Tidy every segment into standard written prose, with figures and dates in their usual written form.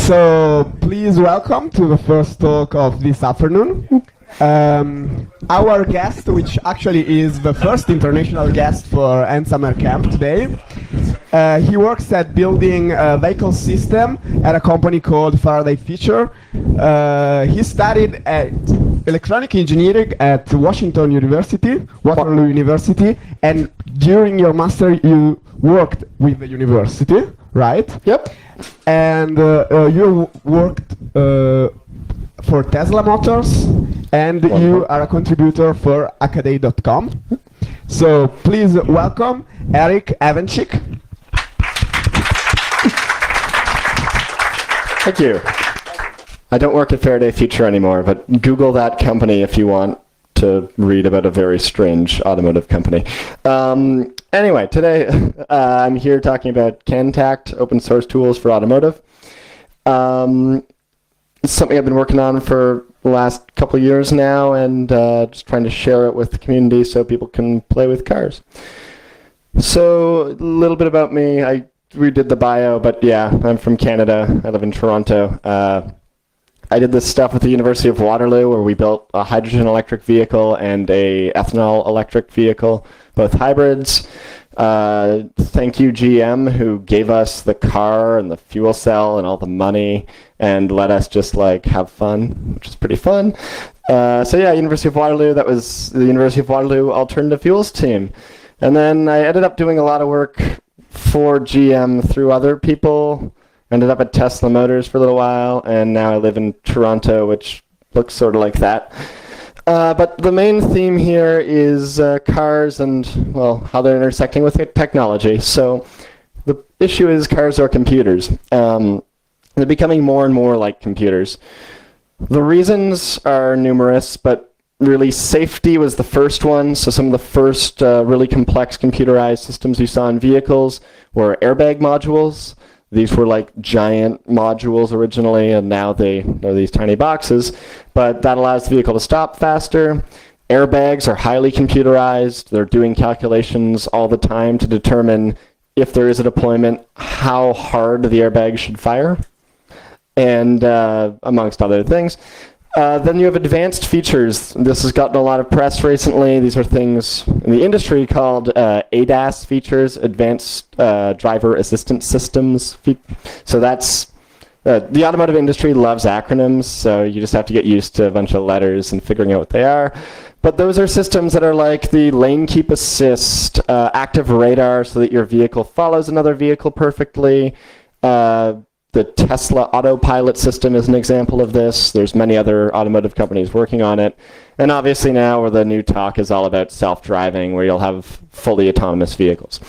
So please welcome to the first talk of this afternoon. Our guest, which actually is the first international guest for End Summer Camp today, he works at building a vehicle system at a company called Faraday Future. He studied at electronic engineering at Washington University, Waterloo University, and during your master you worked with the university, right? Yep. And you worked for Tesla Motors, and you are a contributor for Hackaday.com. So please welcome Eric Evanchik. Thank you. I don't work at Faraday Future anymore, but Google that company if you want to read about a very strange automotive company. Anyway, today I'm here talking about CANtact, open source tools for automotive. It's something I've been working on for the last couple of years now, and just trying to share it with the community so people can play with cars. So a little bit about me. I redid the bio, but yeah, I'm from Canada. I live in Toronto. I did this stuff with the University of Waterloo where we built a hydrogen electric vehicle and a ethanol electric vehicle, both hybrids. Thank you GM, who gave us the car and the fuel cell and all the money and let us just like have fun, which is pretty fun. So yeah, University of Waterloo, that was the University of Waterloo Alternative Fuels team. And then I ended up doing a lot of work for GM through other people. Ended up at Tesla Motors for a little while, and now I live in Toronto, which looks sort of like that. But the main theme here is cars and, well, how they're intersecting with technology. So the issue is cars are computers. They're becoming more and more like computers. The reasons are numerous, but really safety was the first one. So some of the first really complex computerized systems you saw in vehicles were airbag modules. These were like giant modules originally, and now they are these tiny boxes. But that allows the vehicle to stop faster. Airbags are highly computerized. They're doing calculations all the time to determine if there is a deployment, how hard the airbag should fire, and amongst other things. Then you have advanced features. This has gotten a lot of press recently. These are things in the industry called ADAS features, Advanced Driver Assistance Systems. So that's, the automotive industry loves acronyms, so you just have to get used to a bunch of letters and figuring out what they are. But those are systems that are like the lane keep assist, active radar so that your vehicle follows another vehicle perfectly. The Tesla autopilot system is an example of this. There's many other automotive companies working on it. And obviously now where the new talk is all about self-driving, where you'll have fully autonomous vehicles.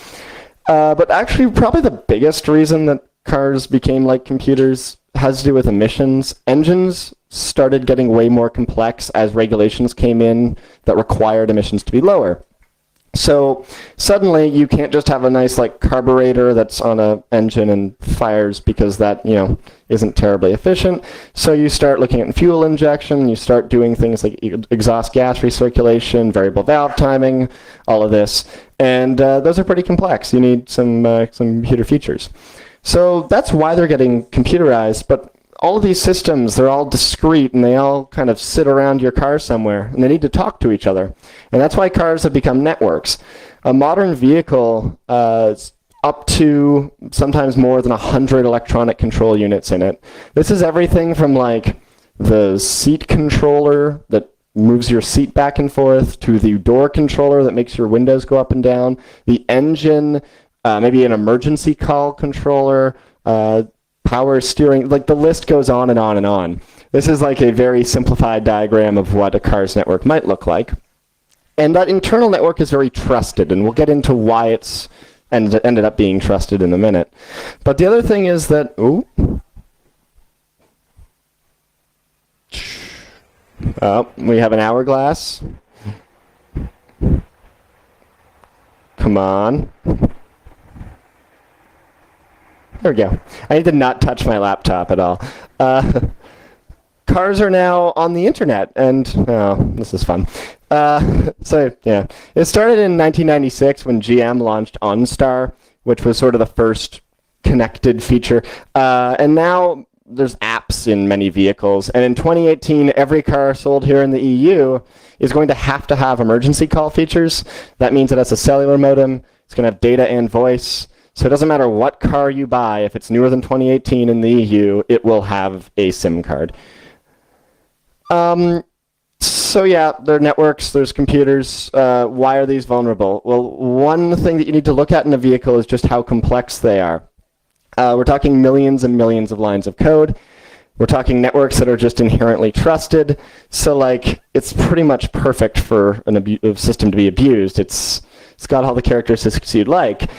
But actually probably the biggest reason that cars became like computers has to do with emissions. Engines started getting way more complex as regulations came in that required emissions to be lower. So suddenly you can't just have a nice like carburetor that's on an engine and fires because that, isn't terribly efficient. So you start looking at fuel injection, you start doing things like exhaust gas recirculation, variable valve timing, all of this. And those are pretty complex. You need some computer features. So that's why they're getting computerized, but all of these systems, they're all discrete and they all kind of sit around your car somewhere and they need to talk to each other. And that's why cars have become networks. A modern vehicle is up to sometimes more than 100 electronic control units in it. This is everything from like the seat controller that moves your seat back and forth to the door controller that makes your windows go up and down, the engine, maybe an emergency call controller, power steering, like the list goes on and on and on. This is like a very simplified diagram of what a car's network might look like. And that internal network is very trusted, and we'll get into why it's ended up being trusted in a minute. But the other thing is that, we have an hourglass. Come on. There we go. I need to not touch my laptop at all. Cars are now on the internet, and this is fun. So yeah, it started in 1996 when GM launched OnStar, which was sort of the first connected feature. And now there's apps in many vehicles, and in 2018, every car sold here in the EU is going to have emergency call features. That means it has a cellular modem, it's going to have data and voice, so it doesn't matter what car you buy, if it's newer than 2018 in the EU, it will have a SIM card. So yeah, there are networks, there's computers. Why are these vulnerable? Well, one thing that you need to look at in a vehicle is just how complex they are. We're talking millions and millions of lines of code. We're talking networks that are just inherently trusted. So like, it's pretty much perfect for a system to be abused. It's got all the characteristics you'd like.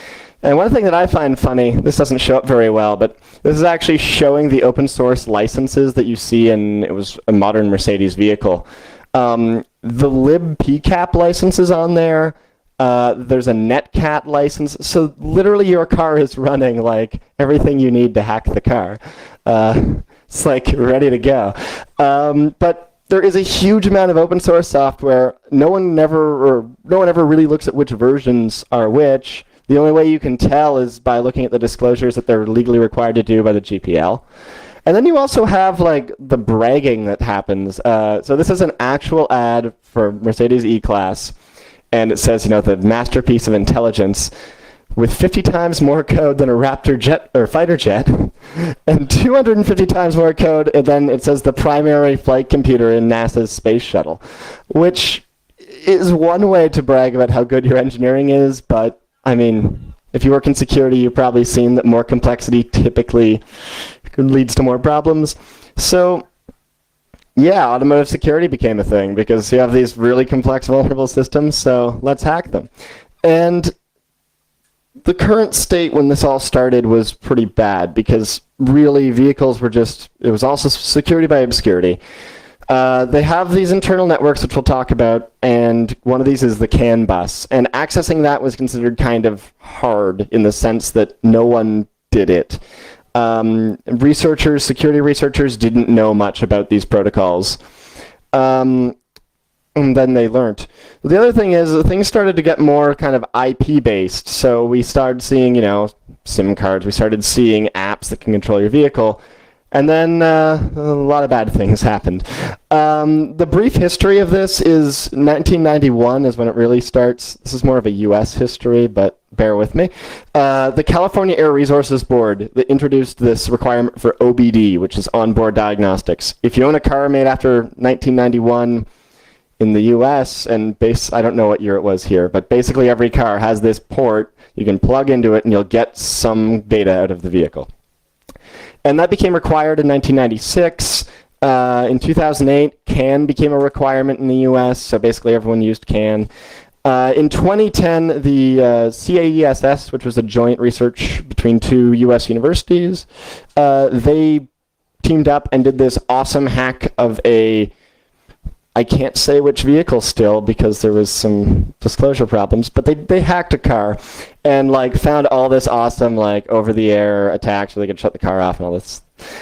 And one thing that I find funny, this doesn't show up very well, but this is actually showing the open source licenses that you see in, it was a modern Mercedes vehicle. The libpcap license is on there. There's a netcat license. So literally your car is running like everything you need to hack the car. It's like ready to go. But there is a huge amount of open source software. No one ever really looks at which versions are which. The only way you can tell is by looking at the disclosures that they're legally required to do by the GPL. And then you also have like the bragging that happens. So this is an actual ad for Mercedes E-Class, and it says, you know, the masterpiece of intelligence with 50 times more code than a Raptor jet or fighter jet, and 250 times more code, and then it says the primary flight computer in NASA's space shuttle, which is one way to brag about how good your engineering is, but I mean, if you work in security, you've probably seen that more complexity typically leads to more problems. So yeah, automotive security became a thing because you have these really complex vulnerable systems, so let's hack them. And the current state when this all started was pretty bad because really vehicles were just, it was also security by obscurity. They have these internal networks, which we'll talk about, and one of these is the CAN bus. And accessing that was considered kind of hard in the sense that no one did it. Security researchers didn't know much about these protocols. And then they learned. The other thing is things started to get more kind of IP-based. So we started seeing, you know, SIM cards. We started seeing apps that can control your vehicle. And then a lot of bad things happened. The brief history of this is 1991 is when it really starts. This is more of a US history, but bear with me. The California Air Resources Board that introduced this requirement for OBD, which is onboard diagnostics. If you own a car made after 1991 in the US, and I don't know what year it was here, but basically every car has this port. You can plug into it and you'll get some data out of the vehicle. And that became required in 1996. In 2008, CAN became a requirement in the US, so basically everyone used CAN. In 2010, the CAESS, which was a joint research between two US universities, they teamed up and did this awesome hack of I can't say which vehicle still because there was some disclosure problems, but they hacked a car and like found all this awesome like over-the-air attacks where they could shut the car off and all this.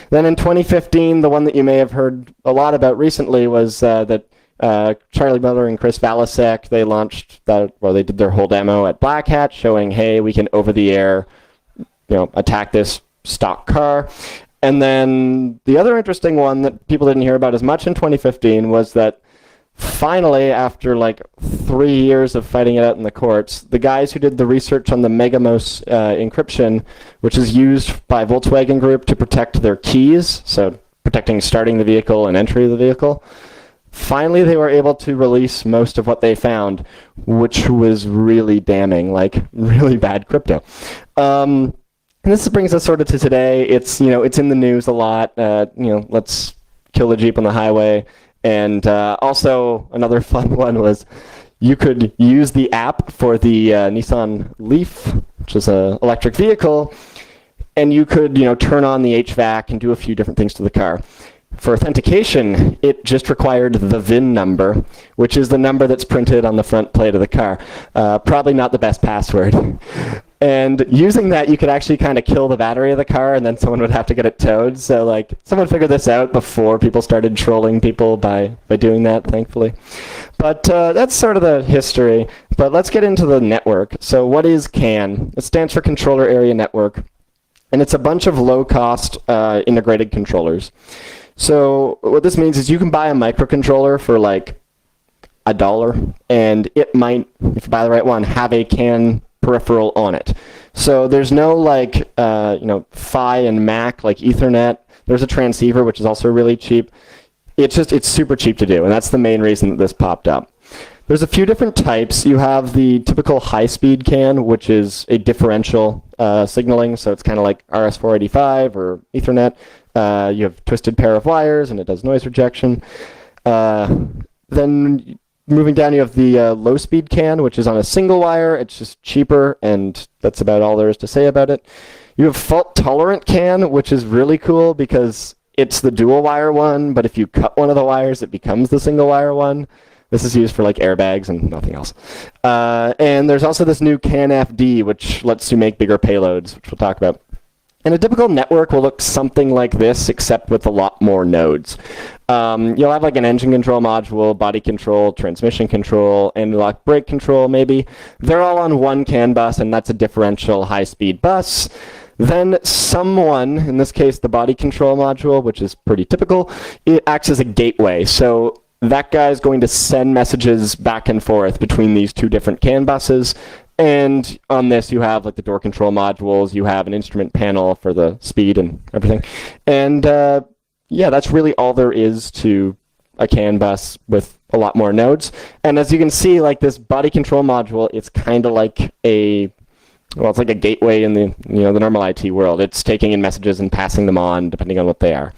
Then in 2015, the one that you may have heard a lot about recently was that Charlie Miller and Chris Valasek, they launched they did their whole demo at Black Hat showing, hey, we can over-the-air, attack this stock car. And then the other interesting one that people didn't hear about as much in 2015 was that finally, after like 3 years of fighting it out in the courts, the guys who did the research on the Megamos encryption, which is used by Volkswagen Group to protect their keys, so protecting starting the vehicle and entry of the vehicle, finally they were able to release most of what they found, which was really damning, like really bad crypto. And this brings us sort of to today. It's in the news a lot. Let's kill the Jeep on the highway. And also another fun one was you could use the app for the Nissan Leaf, which is an electric vehicle, and you could turn on the HVAC and do a few different things to the car. For authentication, it just required the VIN number, which is the number that's printed on the front plate of the car. Probably not the best password. And using that, you could actually kind of kill the battery of the car, and then someone would have to get it towed. So, like, someone figured this out before people started trolling people by doing that, thankfully. But that's sort of the history. But let's get into the network. So what is CAN? It stands for Controller Area Network. and it's a bunch of low-cost integrated controllers. So what this means is you can buy a microcontroller for like $1, and it might, if you buy the right one, have a CAN peripheral on it. So there's no like PHY and MAC like Ethernet. There's a transceiver, which is also really cheap. It's super cheap to do, and that's the main reason that this popped up. There's a few different types. You have the typical high-speed CAN, which is a differential signaling, so it's kind of like RS-485 or Ethernet. You have twisted pair of wires, and it does noise rejection. Then moving down, you have the low-speed CAN, which is on a single wire. It's just cheaper, and that's about all there is to say about it. You have fault-tolerant CAN, which is really cool because it's the dual-wire one, but if you cut one of the wires, it becomes the single-wire one. This is used for like airbags and nothing else. And there's also this new CAN-FD, which lets you make bigger payloads, which we'll talk about. And a typical network will look something like this, except with a lot more nodes. You'll have like an engine control module, body control, transmission control, anti-lock brake control maybe. They're all on one CAN bus, and that's a differential high-speed bus. Then someone, in this case the body control module, which is pretty typical, it acts as a gateway. So that guy is going to send messages back and forth between these two different CAN buses. And on this, you have like the door control modules, you have an instrument panel for the speed and everything. And yeah, that's really all there is to a CAN bus with a lot more nodes. And as you can see, like this body control module, it's kind of like it's like a gateway in the the normal IT world. It's taking in messages and passing them on depending on what they are.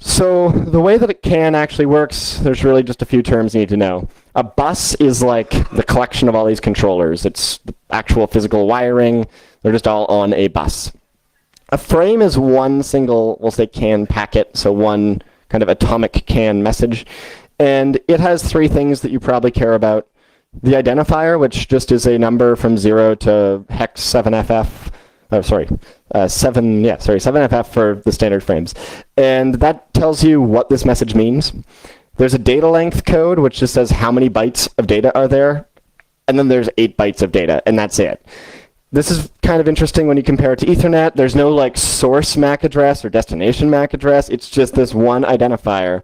So the way that a CAN actually works, there's really just a few terms you need to know. A bus is like the collection of all these controllers. It's the actual physical wiring. They're just all on a bus. A frame is one single, we'll say CAN packet, so one kind of atomic CAN message. And it has three things that you probably care about. The identifier, which just is a number from 0 to hex 7FF. Oh, sorry. 7FF for the standard frames. And that tells you what this message means. There's a data length code, which just says how many bytes of data are there. And then there's 8 bytes of data, and that's it. This is kind of interesting when you compare it to Ethernet. There's no like source MAC address or destination MAC address. It's just this one identifier.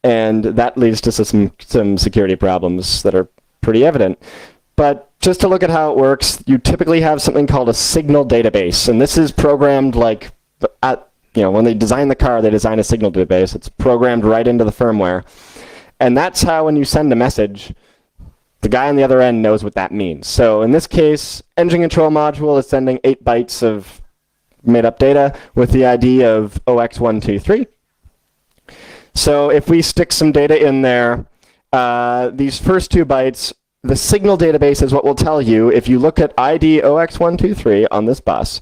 And that leads to some security problems that are pretty evident. But just to look at how it works, you typically have something called a signal database. And this is programmed like, when they design the car, they design a signal database. It's programmed right into the firmware. And that's how when you send a message, the guy on the other end knows what that means. So in this case, engine control module is sending 8 bytes of made-up data with the ID of OX123. So if we stick some data in there, these first 2 bytes, the signal database is what will tell you if you look at ID OX123 on this bus,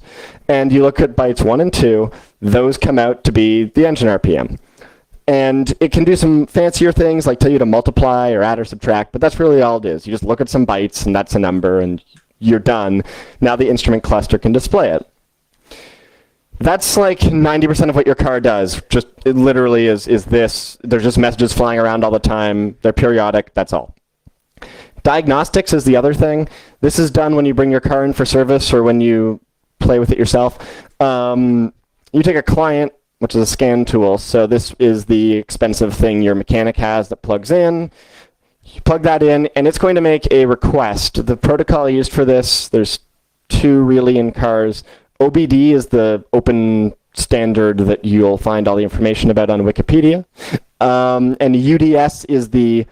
and you look at bytes 1 and 2, those come out to be the engine RPM. And it can do some fancier things, like tell you to multiply or add or subtract, but that's really all it is. You just look at some bytes, and that's a number, and you're done. Now the instrument cluster can display it. That's like 90% of what your car does. Just it literally is this. There's just messages flying around all the time. They're periodic. That's all. Diagnostics is the other thing. This is done when you bring your car in for service or when you play with it yourself. You take a client, which is a scan tool. So this is the expensive thing your mechanic has that plugs in. You plug that in, and it's going to make a request. The protocol used for this, there's 2 really in cars. OBD is the open standard that you'll find all the information about on Wikipedia. And UDS is the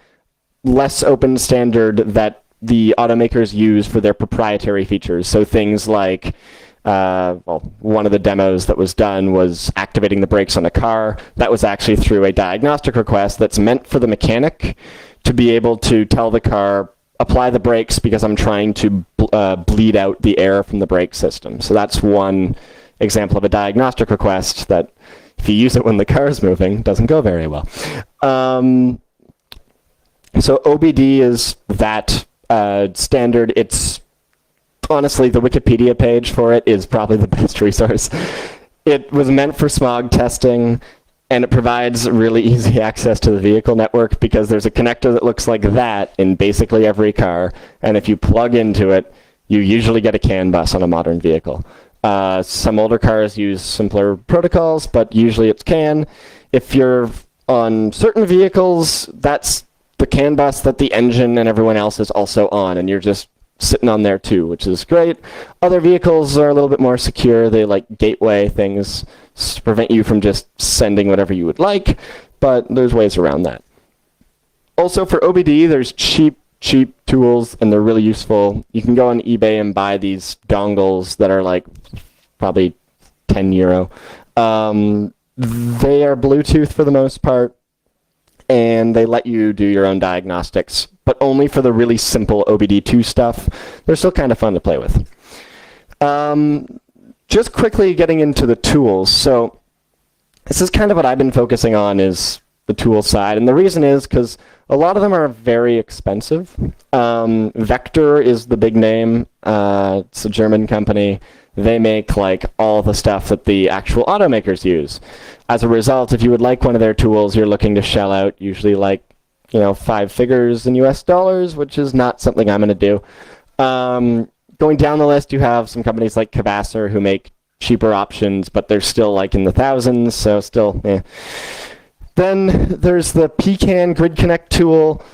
less open standard that the automakers use for their proprietary features. So things like, one of the demos that was done was activating the brakes on a car. That was actually through a diagnostic request that's meant for the mechanic to be able to tell the car, apply the brakes because I'm trying to bleed out the air from the brake system. So that's one example of a diagnostic request that if you use it when the car is moving, doesn't go very well. So OBD is that standard. It's honestly, the Wikipedia page for it is probably the best resource. It was meant for smog testing, and it provides really easy access to the vehicle network because there's a connector that looks like that in basically every car, and if you plug into it, you usually get a CAN bus on a modern vehicle. Some older cars use simpler protocols, but usually it's CAN. If you're on certain vehicles, that's the CAN bus that the engine and everyone else is also on, and you're just sitting on there too, which is great. Other vehicles are a little bit more secure. They like gateway things to prevent you from just sending whatever you would like, but there's ways around that. Also for OBD, there's cheap tools, and they're really useful. You can go on eBay and buy these dongles that are like probably €10. They are Bluetooth for the most part, and they let you do your own diagnostics, but only for the really simple OBD2 stuff. They're still kind of fun to play with. Just quickly getting into the tools. So this is kind of what I've been focusing on, is the tool side. And the reason is because a lot of them are very expensive. Vector is the big name. It's a German company. They make like all the stuff that the actual automakers use. As a result, if you would like one of their tools, you're looking to shell out usually like, 5 figures in US dollars, which is not something I'm going to do. Going down the list, you have some companies like Cabasser who make cheaper options, but they're still like in the thousands, so still, eh. Then there's the Pecan Grid Connect tool.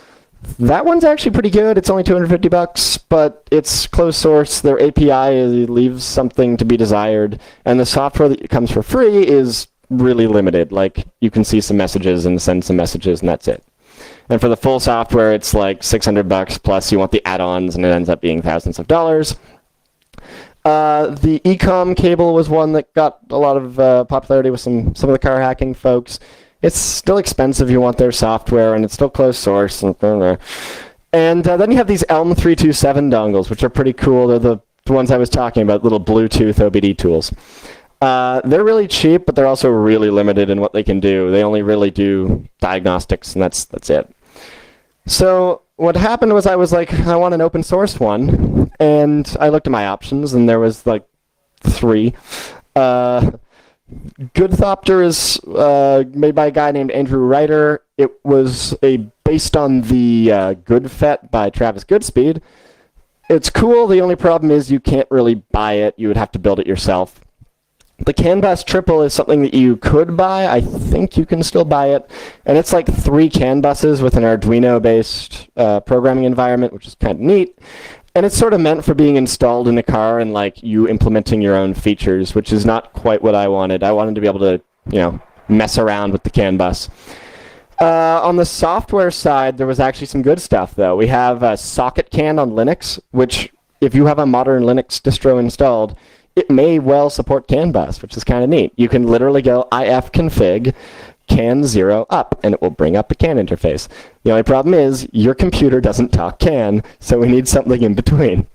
That one's actually pretty good. It's only $250, but it's closed source. Their API leaves something to be desired, and the software that comes for free is really limited. Like, you can see some messages and send some messages, and that's it. And for the full software, it's like $600 plus you want the add-ons, and it ends up being thousands of dollars. The Ecom cable was one that got a lot of popularity with some of the car hacking folks. It's still expensive if you want their software, and it's still closed source. And then you have these Elm 327 dongles, which are pretty cool. They're the ones I was talking about, little Bluetooth OBD tools. They're really cheap, but they're also really limited in what they can do. They only really do diagnostics, and that's it. So what happened was I was like, I want an open source one, and I looked at my options, and there was like 3. Goodthopter is made by a guy named Andrew Ryder. It was based on the GoodFet by Travis Goodspeed. It's cool. The only problem is you can't really buy it. You would have to build it yourself. The CAN bus triple is something that you could buy. I think you can still buy it. And it's like 3 CAN buses with an Arduino-based programming environment, which is kind of neat. And it's sort of meant for being installed in a car and like you implementing your own features, which is not quite what I wanted. I wanted to be able to, mess around with the CAN bus. On the software side, there was actually some good stuff, though. We have Socket CAN on Linux, which if you have a modern Linux distro installed, it may well support CAN bus, which is kind of neat. You can literally go ifconfig CAN 0 up, and it will bring up a CAN interface. The only problem is your computer doesn't talk CAN, so we need something in between.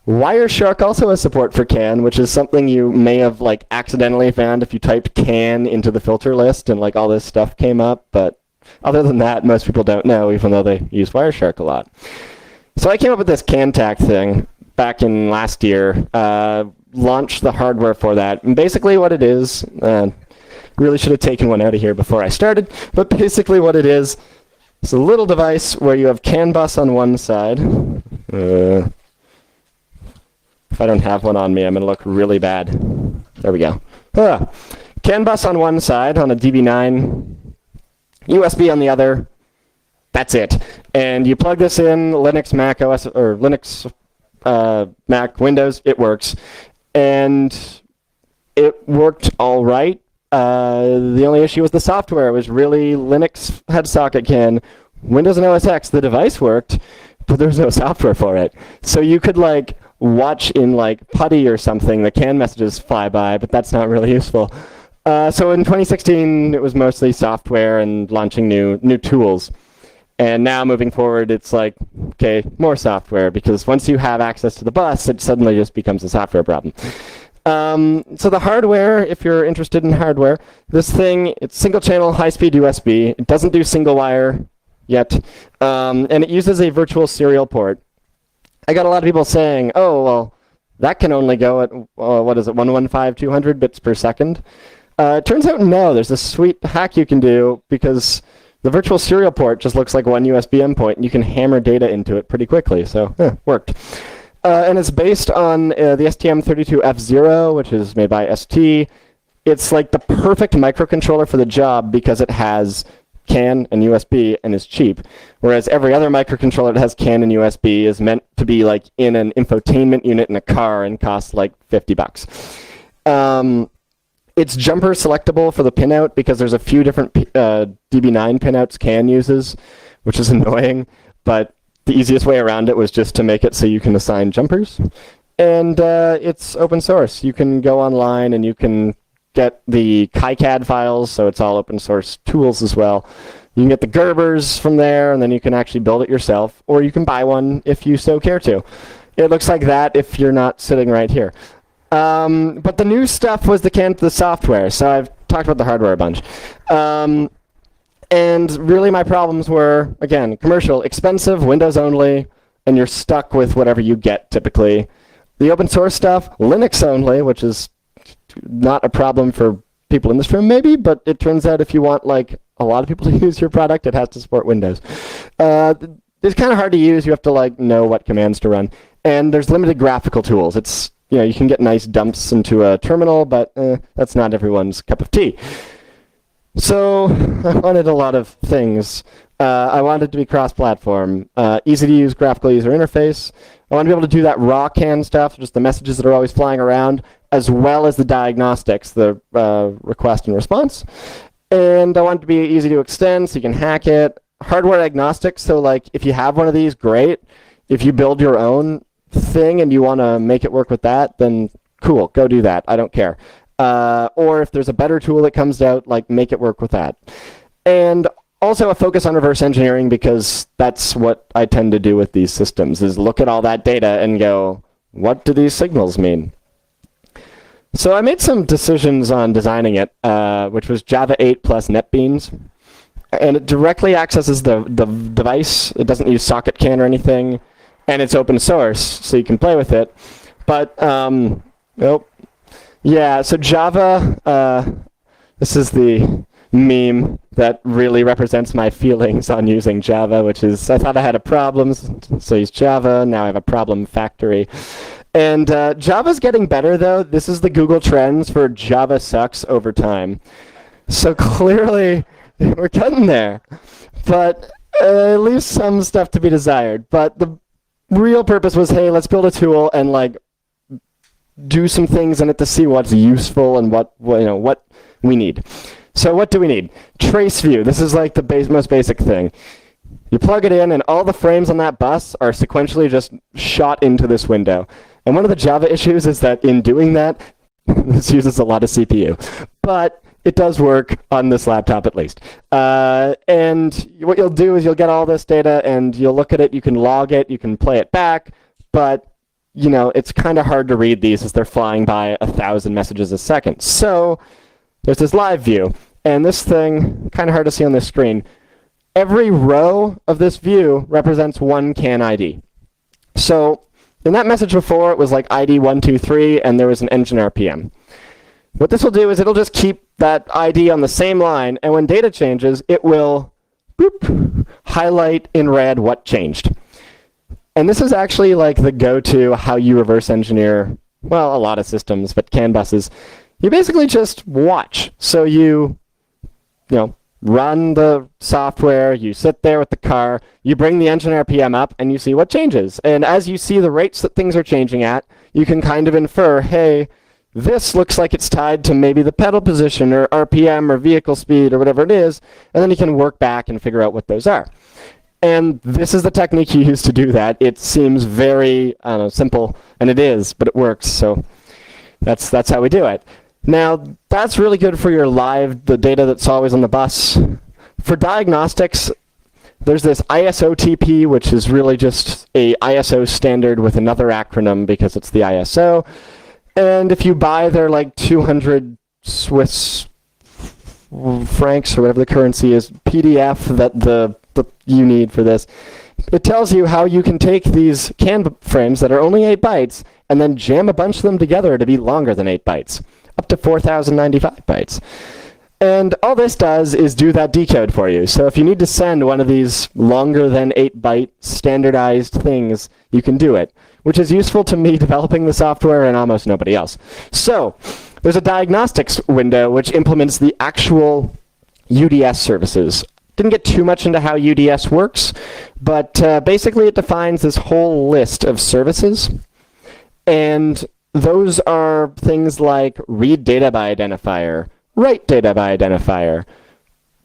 Wireshark also has support for CAN, which is something you may have like accidentally found if you typed CAN into the filter list and like all this stuff came up, but other than that, most people don't know, even though they use Wireshark a lot. So I came up with this CANtact thing back in last year, launched the hardware for that, and basically what it is, really should have taken one out of here before I started, but basically what it is, it's a little device where you have CAN bus on one side. If I don't have one on me, I'm going to look really bad. There we go. CAN bus on one side on a DB9, USB on the other. That's it. And you plug this in Linux, Mac OS, or Linux, Mac, Windows, it works. And it worked all right. The only issue was the software. It was really Linux had Socket CAN. Windows and OS X, the device worked, but there was no software for it. So you could like watch in like PuTTY or something, the CAN messages fly by, but that's not really useful. So in 2016, it was mostly software and launching new tools. And now moving forward, it's like, okay, more software, because once you have access to the bus, it suddenly just becomes a software problem. So the hardware, if you're interested in hardware, this thing, it's single channel, high-speed USB. It doesn't do single wire yet, and it uses a virtual serial port. I got a lot of people saying, oh, well, that can only go at, 115/200 bits per second. It turns out no, there's a sweet hack you can do, because the virtual serial port just looks like one USB endpoint, and you can hammer data into it pretty quickly, so worked. And it's based on the STM32F0, which is made by ST. It's like the perfect microcontroller for the job because it has CAN and USB and is cheap. Whereas every other microcontroller that has CAN and USB is meant to be like in an infotainment unit in a car and costs like $50. It's jumper selectable for the pinout because there's a few different DB9 pinouts CAN uses, which is annoying, but the easiest way around it was just to make it so you can assign jumpers. And it's open source. You can go online and you can get the KiCad files, so it's all open source tools as well. You can get the Gerbers from there, and then you can actually build it yourself, or you can buy one if you so care to. It looks like that if you're not sitting right here. But the new stuff was the software, so I've talked about the hardware a bunch. And really my problems were, again, commercial, expensive, Windows only, and you're stuck with whatever you get typically. The open source stuff, Linux only, which is not a problem for people in this room maybe, but it turns out if you want like a lot of people to use your product, it has to support Windows. It's kind of hard to use. You have to like know what commands to run. And there's limited graphical tools. It's, you know, you can get nice dumps into a terminal, but that's not everyone's cup of tea. So I wanted a lot of things. I wanted to be cross-platform, easy to use graphical user interface. I want to be able to do that raw CAN stuff, just the messages that are always flying around, as well as the diagnostics, the request and response. And I want it to be easy to extend so you can hack it. Hardware agnostic, so like if you have one of these, great. If you build your own thing and you want to make it work with that, then cool, go do that. I don't care. Or if there's a better tool that comes out, like make it work with that. And also a focus on reverse engineering, because that's what I tend to do with these systems, is look at all that data and go, what do these signals mean? So I made some decisions on designing it, which was Java 8 plus NetBeans. And it directly accesses the device. It doesn't use socket CAN or anything. And it's open source, so you can play with it. But, nope. Yeah, so Java, this is the meme that really represents my feelings on using Java, which is, I thought I had a problem, so I used Java, now I have a problem factory. And Java's getting better, though. This is the Google Trends for Java sucks over time. So clearly, we're getting there. But it leaves some stuff to be desired. But the real purpose was, hey, let's build a tool and like do some things in it to see what's useful and what we need. So what do we need? Trace view. This is like the most basic thing. You plug it in, and all the frames on that bus are sequentially just shot into this window. And one of the Java issues is that in doing that, this uses a lot of CPU. But it does work on this laptop at least. And what you'll do is you'll get all this data, and you'll look at it, you can log it, you can play it back, but you know, it's kind of hard to read these as they're flying by 1,000 messages a second. So there's this live view, and this thing, kind of hard to see on this screen. Every row of this view represents one CAN ID. So in that message before, it was like ID 123, and there was an engine RPM. What this will do is it'll just keep that ID on the same line, and when data changes, it will boop, highlight in red what changed. And this is actually like the go-to how you reverse engineer, well, a lot of systems, but CAN buses. You basically just watch. So you run the software, you sit there with the car, you bring the engine RPM up, and you see what changes. And as you see the rates that things are changing at, you can kind of infer, hey, this looks like it's tied to maybe the pedal position or RPM or vehicle speed or whatever it is, and then you can work back and figure out what those are. And this is the technique you use to do that. It seems very, I don't know, simple, and it is, but it works, so that's how we do it. Now, that's really good for your the data that's always on the bus. For diagnostics, there's this ISO-TP, which is really just a ISO standard with another acronym because it's the ISO. And if you buy their like 200 Swiss francs or whatever the currency is, PDF that you need for this, it tells you how you can take these CAN frames that are only 8 bytes and then jam a bunch of them together to be longer than 8 bytes, up to 4,095 bytes. And all this does is do that decode for you. So if you need to send one of these longer than 8 byte standardized things, you can do it. which is useful to me developing the software and almost nobody else. So there's a diagnostics window which implements the actual UDS services. Didn't get too much into how UDS works, but basically it defines this whole list of services. And those are things like read data by identifier, write data by identifier.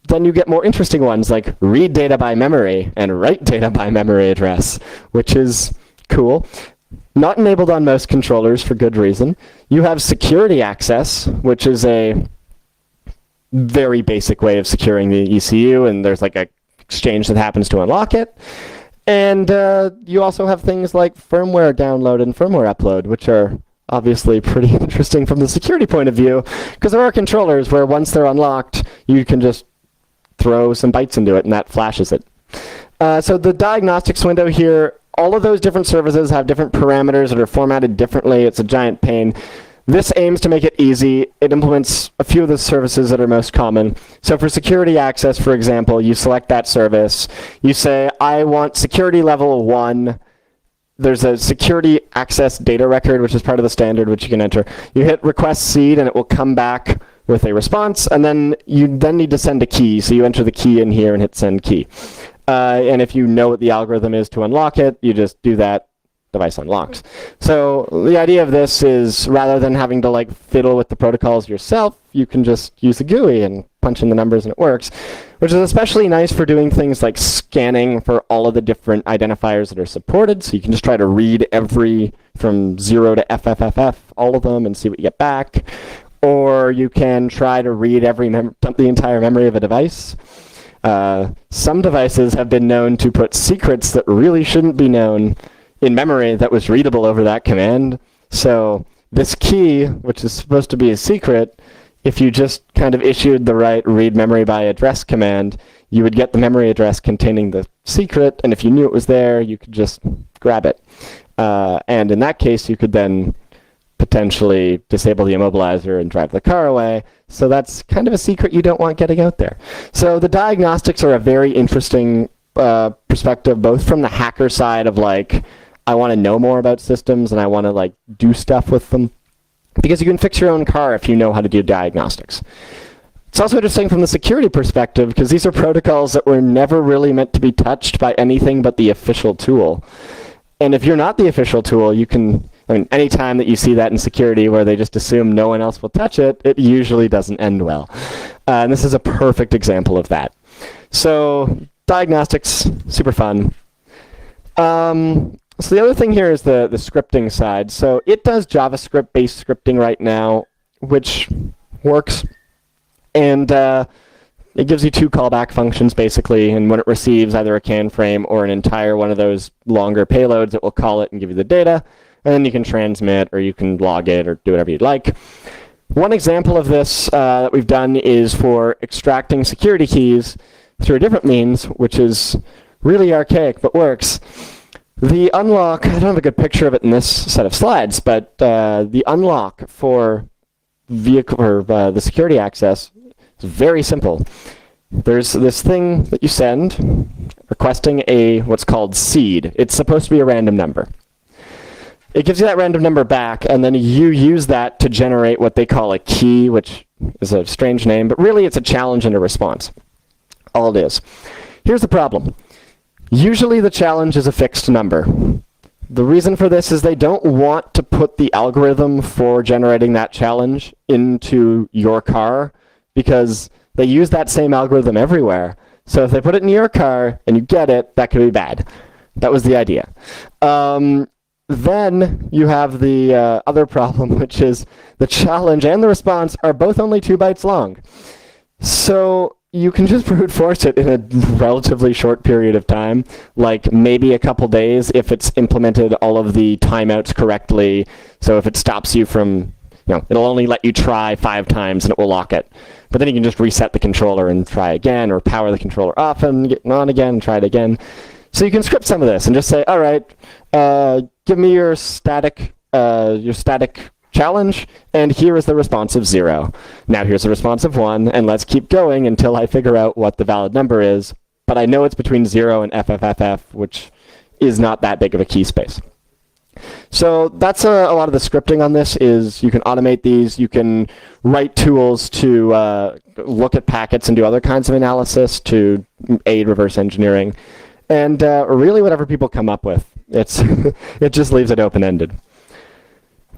Then you get more interesting ones like read data by memory and write data by memory address, which is cool. Not enabled on most controllers for good reason. You have security access, which is a very basic way of securing the ECU, and there's like a exchange that happens to unlock it. And you also have things like firmware download and firmware upload, which are obviously pretty interesting from the security point of view, because there are controllers where once they're unlocked, you can just throw some bytes into it and that flashes it. So the diagnostics window here, all of those different services have different parameters that are formatted differently. It's a giant pain. This aims to make it easy. It implements a few of the services that are most common. So for security access, for example, you select that service. You say, I want security level 1. There's a security access data record, which is part of the standard, which you can enter. You hit request seed, and it will come back with a response, and then you need to send a key. So you enter the key in here and hit send key. And if you know what the algorithm is to unlock it, you just do that. Device unlocks. So the idea of this is rather than having to like fiddle with the protocols yourself, you can just use the GUI and punch in the numbers and it works, which is especially nice for doing things like scanning for all of the different identifiers that are supported. So you can just try to read every from 0 to FFFF, all of them, and see what you get back. Or you can try to read the entire memory of a device. Some devices have been known to put secrets that really shouldn't be known in memory that was readable over that command. So this key, which is supposed to be a secret, if you just kind of issued the right read memory by address command, you would get the memory address containing the secret, and if you knew it was there, you could just grab it. And in that case, you could then potentially disable the immobilizer and drive the car away. So that's kind of a secret you don't want getting out there. So the diagnostics are a very interesting perspective, both from the hacker side of like, I want to know more about systems and I want to like do stuff with them, because you can fix your own car if you know how to do diagnostics. It's also interesting from the security perspective, because these are protocols that were never really meant to be touched by anything but the official tool. And if you're not the official tool, you can, I mean, any time that you see that in security where they just assume no one else will touch it, it usually doesn't end well. And this is a perfect example of that. So diagnostics, super fun. So the other thing here is the scripting side. So it does JavaScript-based scripting right now, which works. And it gives you 2 callback functions, basically. And when it receives either a CAN frame or an entire one of those longer payloads, it will call it and give you the data. And then you can transmit, or you can log it, or do whatever you'd like. One example of this that we've done is for extracting security keys through a different means, which is really archaic, but works. The unlock, I don't have a good picture of it in this set of slides, but the unlock for vehicle or the security access is very simple. There's this thing that you send requesting a what's called seed. It's supposed to be a random number. It gives you that random number back, and then you use that to generate what they call a key, which is a strange name, but really it's a challenge and a response. All it is. Here's the problem. Usually the challenge is a fixed number. The reason for this is they don't want to put the algorithm for generating that challenge into your car, because they use that same algorithm everywhere. So if they put it in your car and you get it, that could be bad. That was the idea. Then you have the other problem, which is the challenge and the response are both only 2 bytes long. So you can just brute force it in a relatively short period of time, like maybe a couple days if it's implemented all of the timeouts correctly. So if it stops you from, it'll only let you try 5 times and it will lock it. But then you can just reset the controller and try again, or power the controller off and get on again and try it again. So you can script some of this and just say, all right, give me your static challenge, and here is the response of 0. Now here's the response of 1, and let's keep going until I figure out what the valid number is. But I know it's between 0 and FFFF, which is not that big of a key space. So that's a lot of the scripting on this is you can automate these, you can write tools to look at packets and do other kinds of analysis to aid reverse engineering, and really whatever people come up with. It just leaves it open-ended.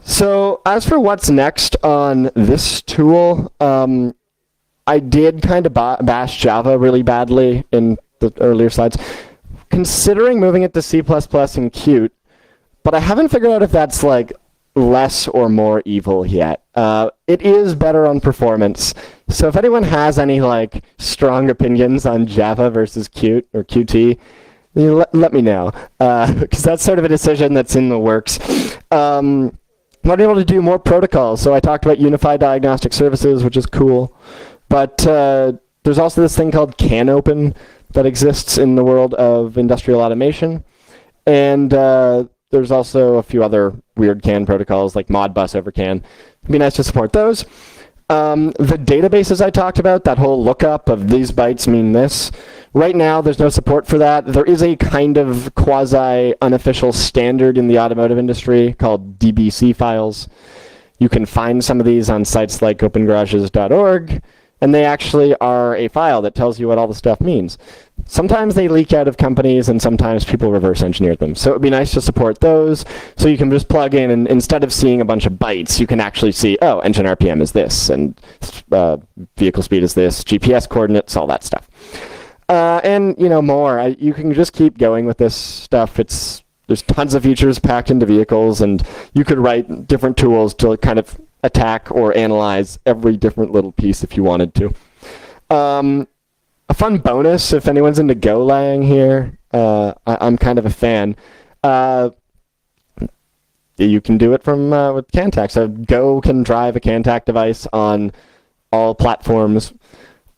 So as for what's next on this tool, I did kind of bash Java really badly in the earlier slides, considering moving it to C++ and Qt. But I haven't figured out if that's like less or more evil yet. It is better on performance. So if anyone has any like strong opinions on Java versus Qt or Qt, let me know, because that's sort of a decision that's in the works. I'm able to do more protocols. So I talked about unified diagnostic services, which is cool. But there's also this thing called CANopen that exists in the world of industrial automation. And there's also a few other weird CAN protocols like Modbus over CAN. It'd be nice to support those. The databases I talked about, that whole lookup of these bytes mean this, right now there's no support for that. There is a kind of quasi-unofficial standard in the automotive industry called DBC files. You can find some of these on sites like opengarages.org, and they actually are a file that tells you what all the stuff means. Sometimes they leak out of companies, and sometimes people reverse engineer them. So it would be nice to support those, so you can just plug in, and instead of seeing a bunch of bytes, you can actually see, oh, engine RPM is this, and vehicle speed is this, GPS coordinates, all that stuff. And more. You can just keep going with this stuff. There's tons of features packed into vehicles, and you could write different tools to kind of attack or analyze every different little piece if you wanted to. A fun bonus, if anyone's into Golang here, I'm kind of a fan. You can do it from with CANtact. So Go can drive a CANtact device on all platforms.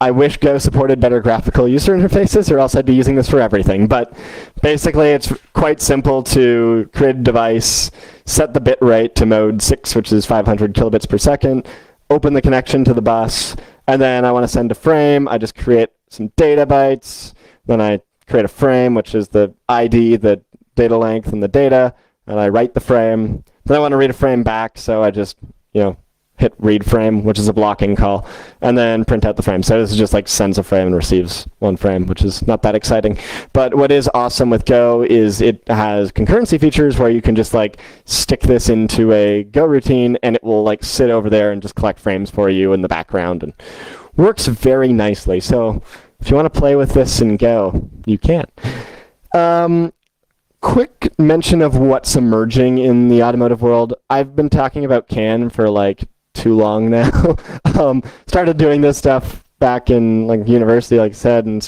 I wish Go supported better graphical user interfaces, or else I'd be using this for everything. But basically, it's quite simple to create a device, set the bit rate to mode 6, which is 500 kilobits per second, open the connection to the bus, and then I want to send a frame. I just create some data bytes. Then I create a frame, which is the ID, the data length, and the data, and I write the frame. Then I want to read a frame back, so I just, hit read frame, which is a blocking call, and then print out the frame. So this is just like sends a frame and receives one frame, which is not that exciting. But what is awesome with Go is it has concurrency features where you can just like stick this into a Go routine, and it will like sit over there and just collect frames for you in the background, and works very nicely. So if you want to play with this in Go, you can. Quick mention of what's emerging in the automotive world. I've been talking about CAN for like too long now. Started doing this stuff back in like university, like I said, and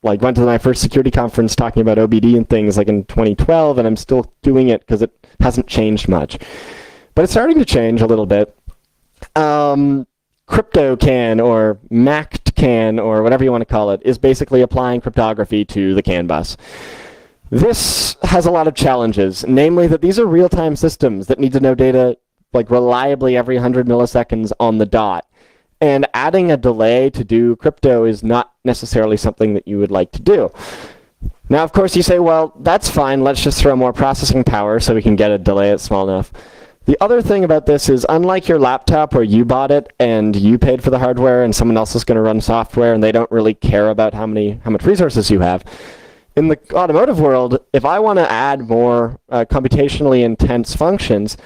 went to my first security conference talking about OBD and things like in 2012, and I'm still doing it because it hasn't changed much. But it's starting to change a little bit. Crypto CAN or MACT CAN or whatever you want to call it is basically applying cryptography to the CAN bus. This has a lot of challenges, namely that these are real-time systems that need to know data like reliably every 100 milliseconds on the dot. And adding a delay to do crypto is not necessarily something that you would like to do. Now, of course, you say, well, that's fine. Let's just throw more processing power so we can get a delay that's small enough. The other thing about this is, unlike your laptop where you bought it and you paid for the hardware and someone else is going to run software and they don't really care about how much resources you have, in the automotive world, if I want to add more computationally intense functions,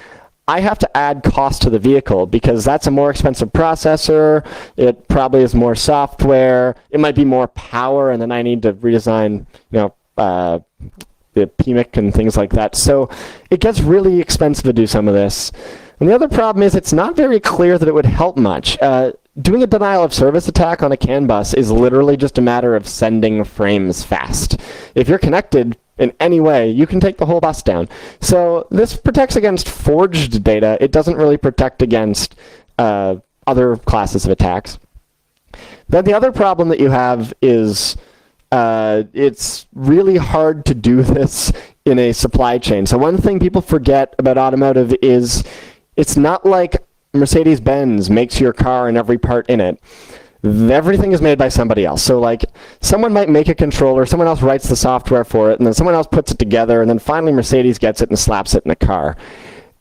I have to add cost to the vehicle because that's a more expensive processor. It probably is more software. It might be more power, and then I need to redesign, the PMIC and things like that. So it gets really expensive to do some of this. And the other problem is it's not very clear that it would help much. Doing a denial of service attack on a CAN bus is literally just a matter of sending frames fast. If you're connected in any way, you can take the whole bus down. So this protects against forged data. It doesn't really protect against other classes of attacks. Then the other problem that you have is it's really hard to do this in a supply chain. So one thing people forget about automotive is it's not like Mercedes-Benz makes your car and every part in it. everything is made by somebody else. So like someone might make a controller, someone else writes the software for it, and then someone else puts it together, and then finally Mercedes gets it and slaps it in a car.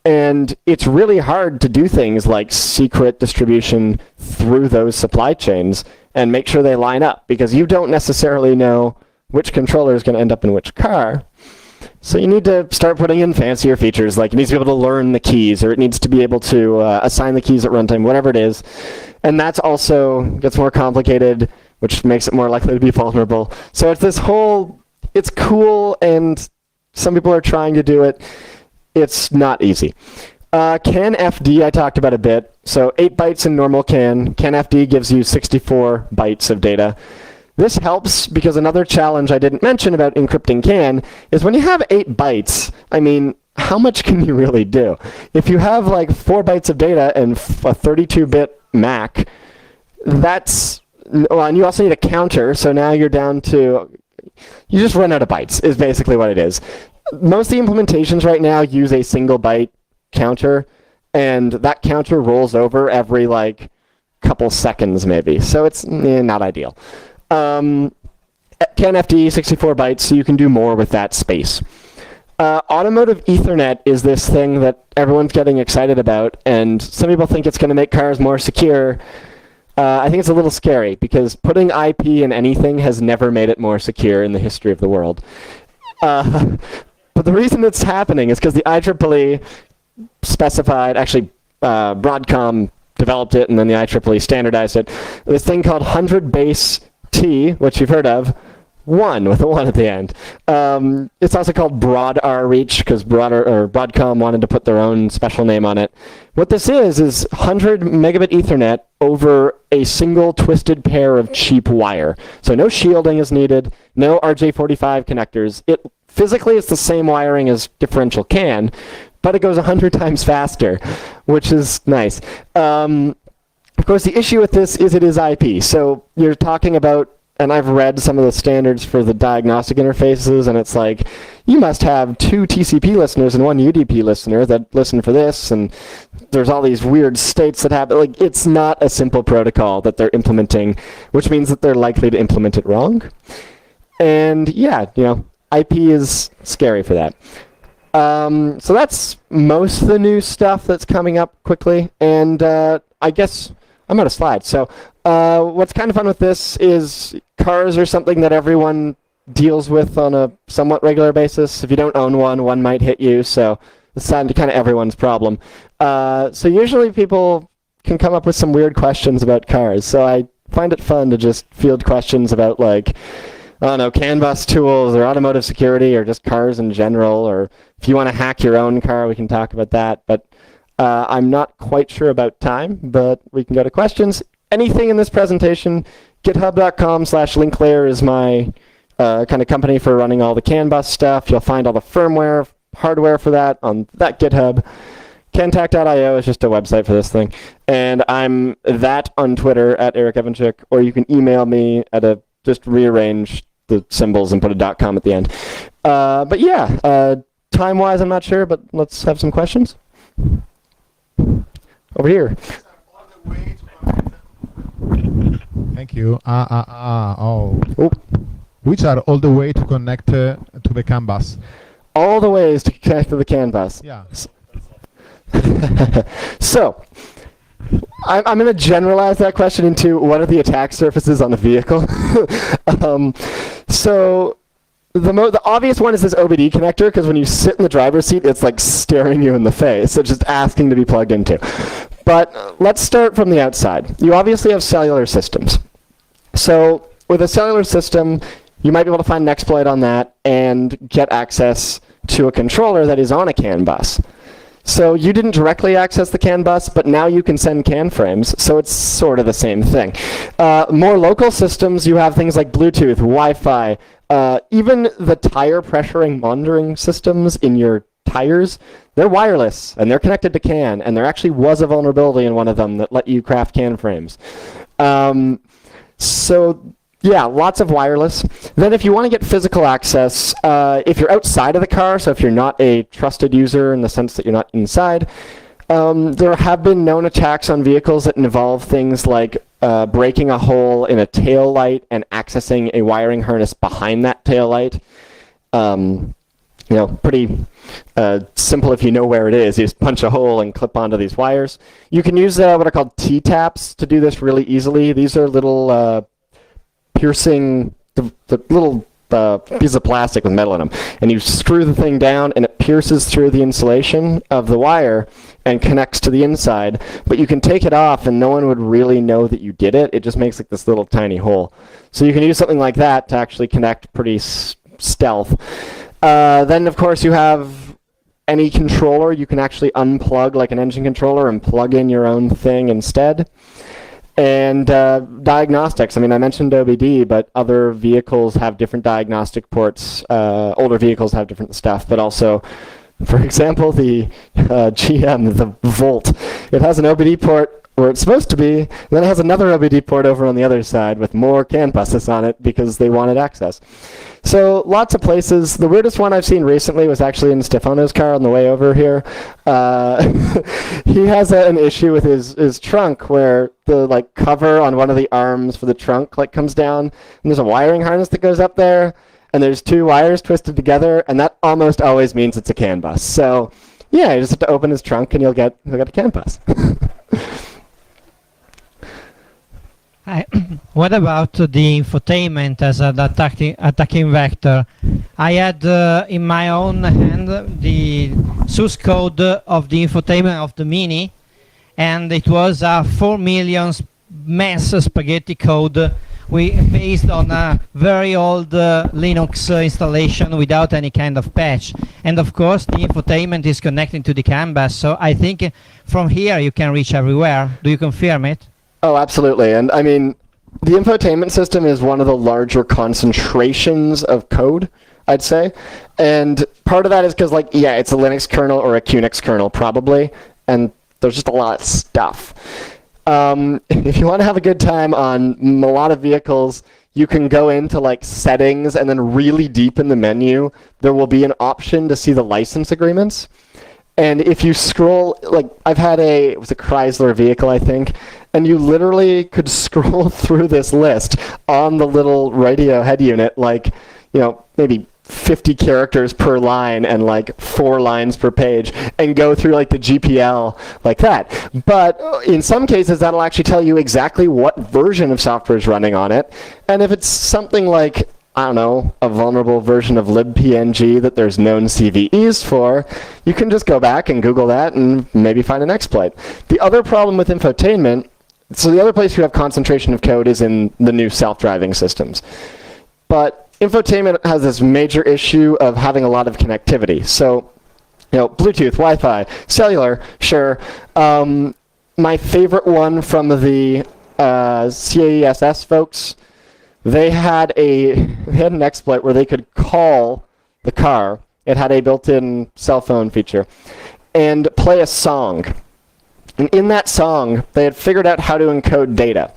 And it's really hard to do things like secret distribution through those supply chains and make sure they line up, because you don't necessarily know which controller is going to end up in which car. So you need to start putting in fancier features, like it needs to be able to learn the keys, or it needs to be able to assign the keys at runtime, whatever it is. And that's also gets more complicated, which makes it more likely to be vulnerable. So it's this whole, it's cool, and some people are trying to do it. It's not easy. CANFD I talked about a bit. So 8 bytes in normal CAN. CANFD gives you 64 bytes of data. This helps because another challenge I didn't mention about encrypting CAN is when you have 8 bytes, I mean, how much can you really do? If you have like 4 bytes of data and a 32-bit Mac, that's, well, and you also need a counter, so now you're down to, you just run out of bytes is basically what it is. Most of the implementations right now use a single byte counter, and that counter rolls over every like couple seconds maybe, so it's not ideal. CANFD 64 bytes, so you can do more with that space. Automotive Ethernet is this thing that everyone's getting excited about, and some people think it's going to make cars more secure. I think it's a little scary, because putting IP in anything has never made it more secure in the history of the world. But the reason it's happening is because the IEEE specified, actually Broadcom developed it, and then the IEEE standardized it, this thing called 100 base T, which you've heard of, 1 with a 1 at the end. It's also called Broad R Reach because Broadcom wanted to put their own special name on it. What this is 100 megabit Ethernet over a single twisted pair of cheap wire. So no shielding is needed, no RJ45 connectors. Physically, it's the same wiring as differential CAN, but it goes 100 times faster, which is nice. Of course, the issue with this is it is IP. So you're talking about, and I've read some of the standards for the diagnostic interfaces, and it's like, you must have 2 TCP listeners and 1 UDP listener that listen for this, and there's all these weird states that happen. Like, it's not a simple protocol that they're implementing, which means that they're likely to implement it wrong. And yeah, you know, IP is scary for that. So that's most of the new stuff that's coming up quickly, and I guess I'm out of slides. So what's kind of fun with this is cars are something that everyone deals with on a somewhat regular basis. If you don't own one, one might hit you, so it's kind of everyone's problem. So usually people can come up with some weird questions about cars, so I find it fun to just field questions about, like, I don't know, CAN bus tools or automotive security or just cars in general, or if you want to hack your own car, we can talk about that. But I'm not quite sure about time, but we can go to questions. Anything in this presentation, github.com/linklayer is my kind of company for running all the CAN bus stuff. You'll find all the firmware, hardware for that on that GitHub. CANtact.io is just a website for this thing. And I'm that on Twitter at Eric Evanchik, or you can email me at just rearrange the symbols and put a .com at the end. But yeah, time-wise, I'm not sure, but let's have some questions. Over here. Thank you. Which are all the way to connect to the CAN bus? All the ways to connect to the CAN bus. Yeah. So, I'm going to generalize that question into what are the attack surfaces on a vehicle. So the obvious one is this OBD connector, because when you sit in the driver's seat, it's like staring you in the face. It's just asking to be plugged into. But let's start from the outside. You obviously have cellular systems. So with a cellular system, you might be able to find an exploit on that and get access to a controller that is on a CAN bus. So you didn't directly access the CAN bus, but now you can send CAN frames, so it's sort of the same thing. More local systems, you have things like Bluetooth, Wi-Fi, even the tire pressuring monitoring systems in your tires, they're wireless, and they're connected to CAN, and there actually was a vulnerability in one of them that let you craft CAN frames. So yeah, lots of wireless. Then if you want to get physical access, if you're outside of the car, so if you're not a trusted user in the sense that you're not inside, there have been known attacks on vehicles that involve things like breaking a hole in a tail light and accessing a wiring harness behind that tail light. Pretty simple if you know where it is. You just punch a hole and clip onto these wires. You can use what are called T-taps to do this really easily. These are little piercing, the little piece of plastic with metal in them. And you screw the thing down and it pierces through the insulation of the wire and connects to the inside. But you can take it off and no one would really know that you did it. It just makes like this little tiny hole. So you can use something like that to actually connect pretty stealth. Then, of course, you have any controller. You can actually unplug like an engine controller and plug in your own thing instead. And diagnostics. I mean, I mentioned OBD, but other vehicles have different diagnostic ports. Older vehicles have different stuff, but also, for example, the GM, the Volt, it has an OBD port where it's supposed to be, and then it has another OBD port over on the other side with more CAN buses on it because they wanted access. So lots of places. The weirdest one I've seen recently was actually in Stefano's car on the way over here. He has an issue with his trunk where the cover on one of the arms for the trunk comes down, and there's a wiring harness that goes up there, and there's two wires twisted together, and that almost always means it's a CAN bus. So yeah, you just have to open his trunk and you'll get a CAN bus. What about the infotainment as an attacking vector? I had in my own hand the source code of the infotainment of the Mini, and it was a 4 million mass spaghetti code based on a very old Linux installation without any kind of patch. And of course, the infotainment is connecting to the CAN bus, so I think from here you can reach everywhere. Do you confirm it? Oh, absolutely. And I mean, the infotainment system is one of the larger concentrations of code, I'd say. And part of that is because, it's a Linux kernel or a QNX kernel, probably. And there's just a lot of stuff. If you want to have a good time on a lot of vehicles, you can go into settings, and then really deep in the menu, there will be an option to see the license agreements. And if you scroll, I've had it was a Chrysler vehicle, I think, and you literally could scroll through this list on the little radio head unit, maybe 50 characters per line and 4 lines per page, and go through the GPL like that. But in some cases, that'll actually tell you exactly what version of software is running on it. And if it's something I don't know, a vulnerable version of libpng that there's known CVEs for, you can just go back and Google that and maybe find an exploit. The other problem with infotainment, so the other place you have concentration of code is in the new self-driving systems. But infotainment has this major issue of having a lot of connectivity. So, Bluetooth, Wi-Fi, cellular, sure. My favorite one from the CAESS folks, they had an exploit where they could call the car. It had a built-in cell phone feature and play a song. And in that song, they had figured out how to encode data.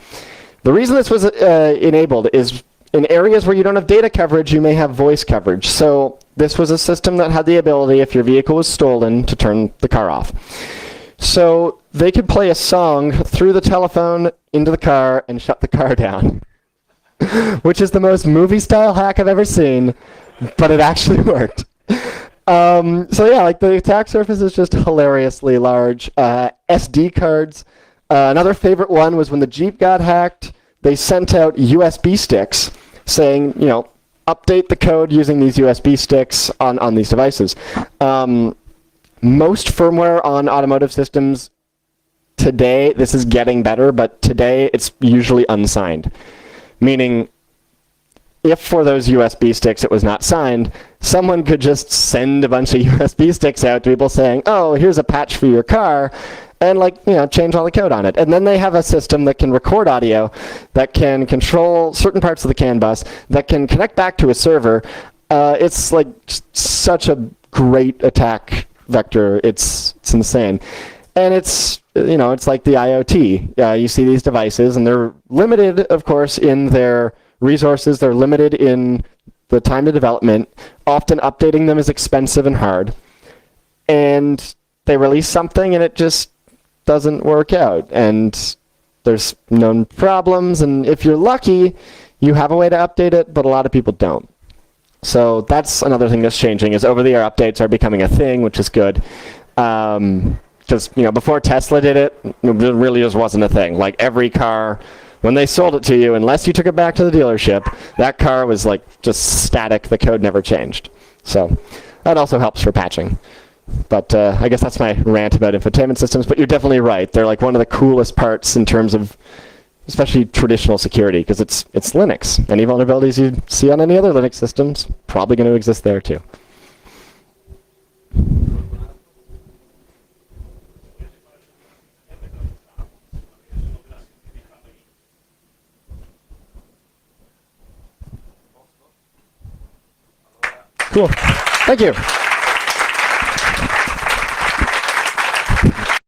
The reason this was enabled is in areas where you don't have data coverage, you may have voice coverage. So this was a system that had the ability, if your vehicle was stolen, to turn the car off. So they could play a song through the telephone into the car and shut the car down. Which is the most movie-style hack I've ever seen, but it actually worked. So yeah, the attack surface is just hilariously large. SD cards. Another favorite one was when the Jeep got hacked, they sent out USB sticks saying, update the code using these USB sticks on these devices. Most firmware on automotive systems today, this is getting better, but today it's usually unsigned. Meaning, if for those USB sticks it was not signed, someone could just send a bunch of USB sticks out to people saying, oh, here's a patch for your car, and change all the code on it. And then they have a system that can record audio, that can control certain parts of the CAN bus, that can connect back to a server. It's such a great attack vector. It's insane. And it's like the IoT. You see these devices, and they're limited, of course, in their resources. They're limited in the time to development. Often updating them is expensive and hard. And they release something, and it just doesn't work out. And there's known problems, and if you're lucky, you have a way to update it, but a lot of people don't. So that's another thing that's changing, is over-the-air updates are becoming a thing, which is good. Because before Tesla did it, it really just wasn't a thing. Like every car, when they sold it to you, unless you took it back to the dealership, that car was like just static. The code never changed. So that also helps for patching. But I guess that's my rant about infotainment systems. But you're definitely right. They're like one of the coolest parts in terms of especially traditional security, because it's Linux. Any vulnerabilities you see on any other Linux systems, probably going to exist there too. Cool. Thank you.